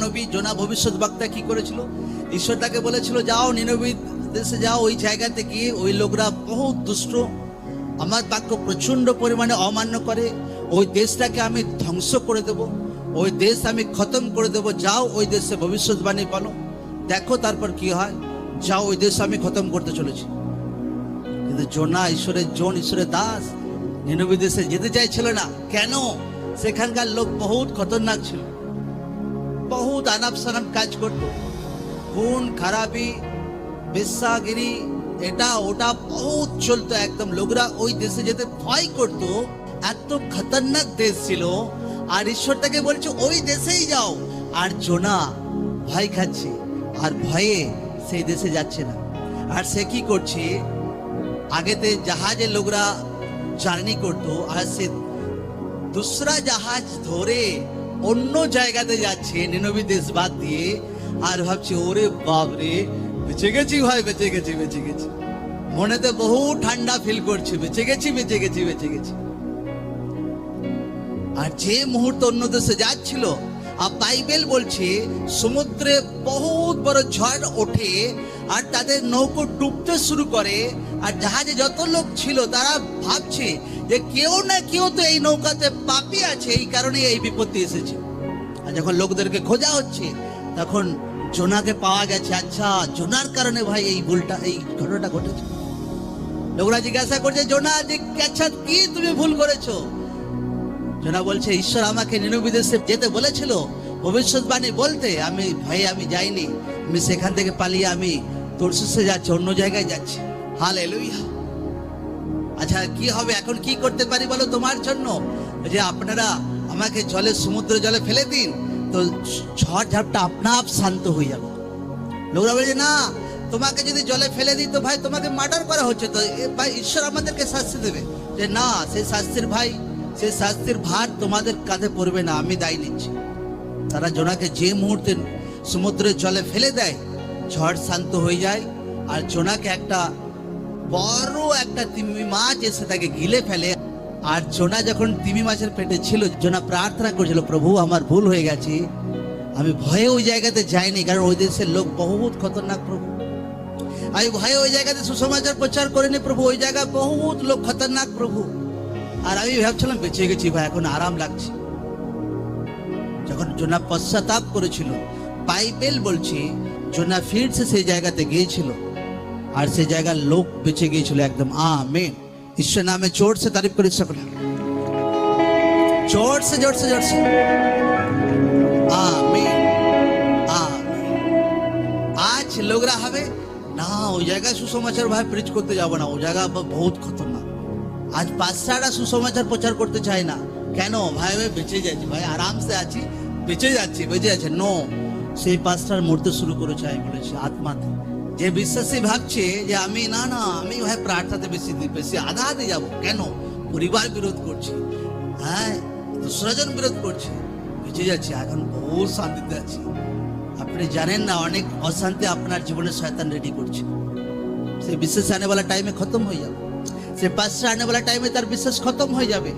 নবী, জোনা ভবিষ্যৎবক্তা কি করেছিল? ঈশ্বর তাকে বলেছিল, যাও নিনবে দেশে যাও, ওই জায়গাতে গিয়ে ওই লোকরা বহুত দুষ্ট, আমার বাক্য প্রচন্ড পরিমাণে অমান্য করে, ওই দেশটাকে আমি ধ্বংস করে দেব, ওই দেশ আমি খতম করে দেব, যাও ওই দেশে ভবিষ্যৎবাণী বলো, দেখো তারপর কি হয়, যাও ওই দেশ আমি খতম করতে চলেছি। কিন্তু জোনা ঈশ্বরের দাস নিনবে দেশে যেতে চাইছিল না। কেন? সেখানকার লোক বহুত খতরনাক ছিল, বহুত আনাপ সানাপ কাজ করত, খুন খারাপি, বেশ্যাগিরি, এটা ওটা বহুত চলতো একদম। লোকরা ওই দেশে যেতে ভয় করত, এত খতরনাক দেশ ছিল। আর ঈশ্বর তাকে বলছে ওই দেশেই যাও, আর জোনা ভয় খাচ্ছে, আর ভয়ে সেই দেশে যাচ্ছে না। আর সে কি করছে, আগেতে জাহাজে লোকরা জার্নি করতো, আর সে দুসরা জাহাজ ধরে অন্য জায়গাতে যাচ্ছে নিনবে দেশ বাদ দিয়ে, আর ভাবছে ওরে বাপরে, বেঁচে গেছি ভাই, বেঁচে গেছি, বেঁচে গেছি। মনেতে বহু ঠান্ডা ফিল করছে, বেঁচে গেছি, বেঁচে গেছি, বেঁচে গেছি। আর যে মুহূর্তে অন্য দেশে যাচ্ছিল, আর বাইবেল বলছে সমুদ্রে বহুত বড় ঝড় ওঠে, আর তাদের নৌকো ডুবতে শুরু করে। আর জাহাজে যত লোক ছিল তারা ভাবছে যে কেউ না কেউ তো এই নৌকাতে পাপী আছে, এই কারণে এই বিপত্তি এসেছে। আর যখন লোকদেরকে খোঁজা হচ্ছে, তখন জোনাকে পাওয়া গেছে। আচ্ছা, জোনার কারণে ভাই এই ভুলটা, এই ঘটনাটা ঘটেছে। লোকরা জিজ্ঞাসা করছে, জোনা যে আচ্ছা কি তুমি ভুল করেছো? জোনা বলছে, ঈশ্বর আমাকে নিনবে দেশে যেতে বলেছিল ভবিষ্যৎবাণী বলতে, আমি ভয়ে আমি যাইনি, আমি সেখান থেকে পালিয়ে আমি তরসিসে যাচ্ছি, অন্য জায়গায় যাচ্ছি। হালেলুয়া। আচ্ছা কি হবে এখন, কি করতে পারি বলো তোমার জন্য? যে আপনারা আমাকে জলে, সমুদ্র জলে ফেলে দিন, তো ঝড় ঝাপটা আপনা আপ শান্ত হয়ে যাবে। লোকরা বলছে, না, তোমাকে যদি জলে ফেলে দিই তো ভাই তোমাকে মার্ডার করা হচ্ছে, তো ভাই ঈশ্বর আমাদেরকে শাস্তি দেবে। যে না, সেই শাস্তির ভাই, সেই শাস্তির ভার তোমাদের কাঁধে পড়বে না, আমি দায় নিচ্ছি। তারা জোনাকে যে মুহূর্তে সমুদ্রের জলে ফেলে দেয়, ঝড় শান্ত হয়ে যায়। আর জোনাকে একটা বড় একটা তিমি মাছ এসে তাকে গিলে ফেলে। আর জোনা যখন তিমি মাছের পেটে ছিল, জোনা প্রার্থনা করেছিল, প্রভু আমার ভুল হয়ে গেছে, আমি ভয়ে ওই জায়গাতে যাইনি, কারণ ওই দেশের লোক বহুত খতরনাক প্রভু। আমি ভয়ে ওই জায়গাতে সুসমাচার প্রচার করিনি প্রভু, ওই জায়গায় বহুত লোক খতরনাক প্রভু। আর আমি ভাবছিলাম বেঁচে গেছি ভাই, এখন আরাম লাগছে। যখন জোনা পশ্চাতাপ করেছিল, বাইবেল বলছে জোনা ফিরছে সেই জায়গাতে গিয়েছিল, আর সেই জায়গার লোক বেঁচে গিয়েছিল একদম। আমেন। ঈশ্বর নামে জোর সে তারিফ করি সকলে, জোর সে জোর সে জোর সে। Amen, amen. আজ লোকরা হবে না, ওই জায়গায় সুসমাচার ভাই প্রিচ করতে যাব না, ওই জায়গা বহুত খতরনাক। আজ পাঁচটা সুসমাচার প্রচার করতে চায় না। কেন? ভাই ভাই বেঁচে যাচ্ছি, ভাই আরামসে আছি, বেঁচে যাচ্ছি, বেঁচে আছে। নো, সেই পাঁচটার মরতে শুরু করেছে। আমি বলেছি আত্মাতে যে বিশ্বাসী ভাবছে যে আমি না না, আমি ভাই প্রার্থনাতে বেশি আধা যাবো। কেন? পরিবার বিরোধ করছে, হ্যাঁ, দুসরাজন বিরোধ করছে, বেঁচে যাচ্ছে, এখন বহু শান্তিতে আছি। আপনি জানেন না, অনেক অশান্তি আপনার জীবনে শয়তান রেডি করছে। সেই বিশ্বাস আনে वाला টাইমে খতম হয়ে যাবে, সে পাঁচটা আনে वाला টাইমে তার বিশ্বাস খতম হয়ে যাবে।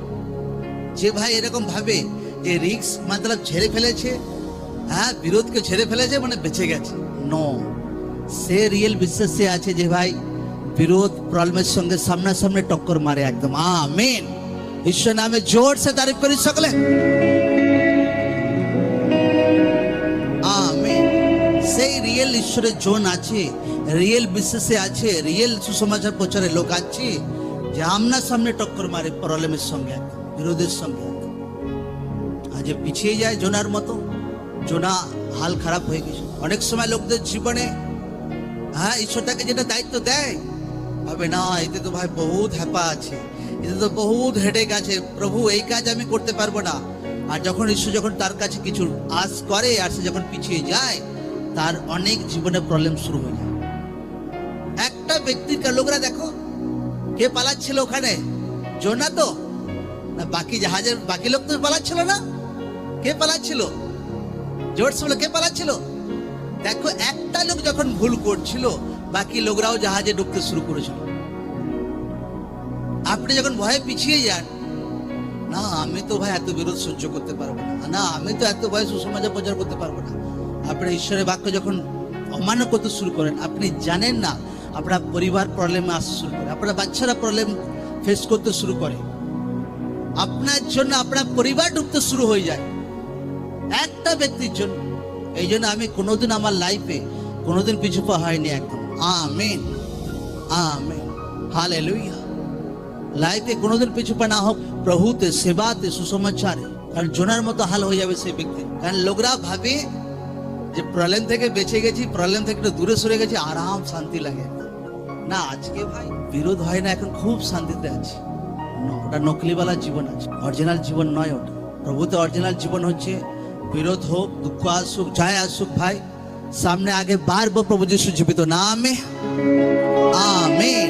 যে ভাই এরকম ভাবে যে রিক্স মতলব ছেড়ে ফেলেছে, হ্যাঁ, বিরোধকে ছেড়ে ফেলেছে মানে বেঁচে গেছে, নো, সে রিয়েল বিশ্বাসে আছে যে ভাই বিরোধ প্রবলেমের সঙ্গে সামনাসামনি টক্কর মারে একদম। আমেন। ঈশ্বর নামে জোর সে তারিফ করি সকলে। আমেন। সেই রিয়েল ঈশ্বরের জন আছে, রিয়েল বিশ্বাসে আছে, রিয়েল সুসমাচার প্রচারের লোক আছে, যে আমনা সামনে টক্কর মারে প্রবলেমের সঙ্গে, বিরোধের সঙ্গে। আজ পিছিয়ে যায় জোনার মতো। জোনা হাল খারাপ হয়ে গেছে। অনেক সময় লোকদের জীবনে, হ্যাঁ, ঈশ্বর তাকে যেটা দায়িত্ব দেয়, ভাবে না এতে তো ভাই বহুত হ্যাপা আছে, এতে তো বহুত হেডেক আছে, প্রভু এই কাজ আমি করতে পারবো না। আর যখন ঈশ্বর যখন তার কাছে কিছু আশ করে, আর সে যখন পিছিয়ে যায়, তার অনেক জীবনে প্রবলেম শুরু হয়ে যায়। একটা ব্যক্তির লোকরা দেখো, কে পালাচ্ছিল ওখানে? জোনা তো না, বাকি জাহাজের বাকি লোক তো পালাচ্ছিল না। কে পালাচ্ছিল? জোরসে বলে, কে পালাচ্ছিল? দেখো, একটা লোক যখন ভুল করছিল, বাকি লোকরাও জাহাজে ডুবতে শুরু করেছিল। আপনি যখন ভয়ে পিছিয়ে যান, না আমি তো ভাই এত বিরোধ সহ্য করতে পারবো না, না আমি তো এত ভয় সুসমাজে প্রচার করতে পারবো না। আপনার ঈশ্বরের বাক্য যখন অমান্য করতে শুরু করেন, আপনি জানেন না আপনার পরিবার প্রবলেমে আসতে শুরু করে, আপনার বাচ্চারা প্রবলেম ফেস করতে শুরু করে, আপনার জন্য আপনার পরিবার ঢুকতে শুরু হয়ে যায় একটা ব্যক্তির জন্য। এই জন্য আমি কোনোদিন আমার লাইফে কোনোদিন পিছু পা হয়নি একদম। Amen, amen, hallelujah. লাইফে কোনোদিন পিছু পা না হোক, প্রভুতে, সেবাতে, সুসমাচারে। কারণ জোনার মতো হাল হয়ে যাবে সেই ব্যক্তি। কারণ লোকরা ভাবে যে প্রবলেম থেকে বেঁচে গেছি, প্রবলেম থেকে একটু দূরে সরে গেছি, আরাম শান্তি লাগে। না, আজকে ভাই বিরোধ হয় না, এখন খুব শান্তিতে আছি। ওটা নকলিওয়ালা জীবন আছে, অরিজিনাল জীবন নয় ওটা। প্রভুতে অরিজিনাল জীবন হচ্ছে বিরোধ হোক, দুঃখ আসুক, যাই আসুক ভাই, সামনে আগে বারবার প্রভু যিশু জীবিত নামে। আমেন।